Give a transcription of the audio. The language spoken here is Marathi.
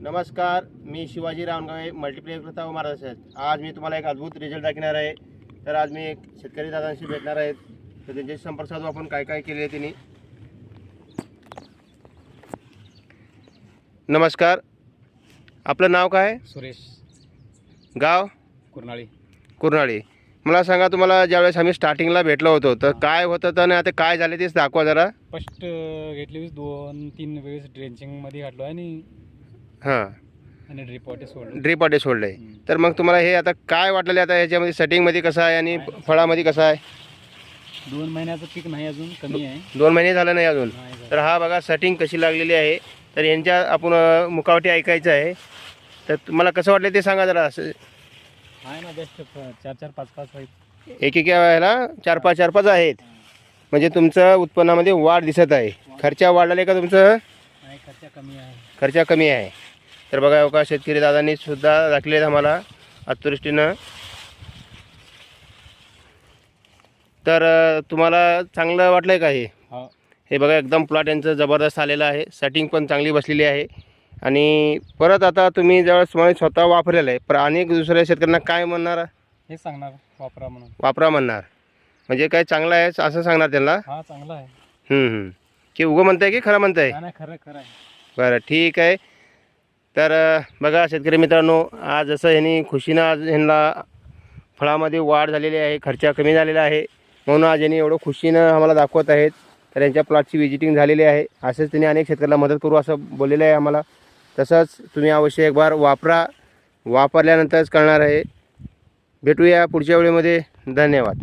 नमस्कार, मी शिवाजी रावणगावे मल्टीप्लेयर करता व महाराष्ट्रात. आज मी तुम्हाला एक अद्भुत रिझल्ट दाखवणार आहे. तर आज मी एक शेतकरी दादांशी भेटणार आहेत. तर त्यांच्याशी संपर्क साधू आपण काय काय केले त्यांनी. नमस्कार, आपलं नाव काय? सुरेश, गाव? कुर्नाळी. कुर्नाळी. मला सांगा, तुम्हाला ज्यावेळेस आम्ही स्टार्टिंगला भेटलो होतो तर काय होतं तर आता काय झाले तेच दाखवा जरा. फर्स्ट घेतली वेळेस 2-3 वेळेस ड्रेंचिंगमध्ये घातलो आणि हां, ड्रिप वाटे सोडलं. ड्रीप वाटे सोडले. तर मग तुम्हाला हे आता काय वाटलेलं आता याच्यामध्ये सेटिंगमध्ये कसं आहे आणि फळामध्ये कसं आहे? 2 महिन्याचं पीक नाही, अजून कमी आहे. 2 महिने झालं नाही अजून. नाही झालं. तर हा बघा सेटिंग कशी लागलेली आहे. तर यांच्या आपण मुखावटी ऐकायचं आहे. तर तुम्हाला कसं वाटलं ते सांगा जरा. असं आहे ना, बेस्ट 4-4, 5-5 आहेत. एक ह्याला 4-5 आहेत. म्हणजे तुमचं उत्पन्नामध्ये वाढ दिसत आहे. खर्च वाढलेला आहे का तुमचं? नाही, खर्च कमी आहे. खर्च कमी आहे. तर बघा हो का, शेतकरी दादांनी सुद्धा दाखले आम्हाला अतिवृष्टीनं. तर तुम्हाला चांगलं वाटलं आहे का हे? हा, हे बघा, एकदम प्लॉट यांचं जबरदस्त आलेलं आहे. सेटिंग पण चांगली बसलेली आहे. आणि परत आता तुम्ही ज्यावेळेस तुम्हाला स्वतः वापरलेलं आहे, पण अनेक दुसऱ्या शेतकऱ्यांना काय म्हणणार? हे सांगणार वापरा म्हणून. वापरा म्हणणार म्हणजे काय चांगलं आहे असं सांगणार त्यांना. हा, चांगला आहे. की उगं म्हणताय की खरं म्हणताय? नाही, खरं खरं आहे. बरं, ठीक आहे. तर बघा शेतकरी मित्रांनो, आज जसं ह्यांनी खुशीनं आज ह्यांना फळामध्ये वाढ झालेली आहे, खर्च कमी झालेला आहे, म्हणून आज यांनी एवढं खुशीनं आम्हाला दाखवत आहेत. तर यांच्या प्लॉटची विजिटिंग झालेली आहे. असंच त्यांनी अनेक शेतकऱ्याला मदत करू असं बोललेलं आहे आम्हाला. तसंच तुम्ही अवश्य एक बार वापरा, वापरल्यानंतरच कळणार आहे. भेटूया पुढच्या वेळेमध्ये. धन्यवाद.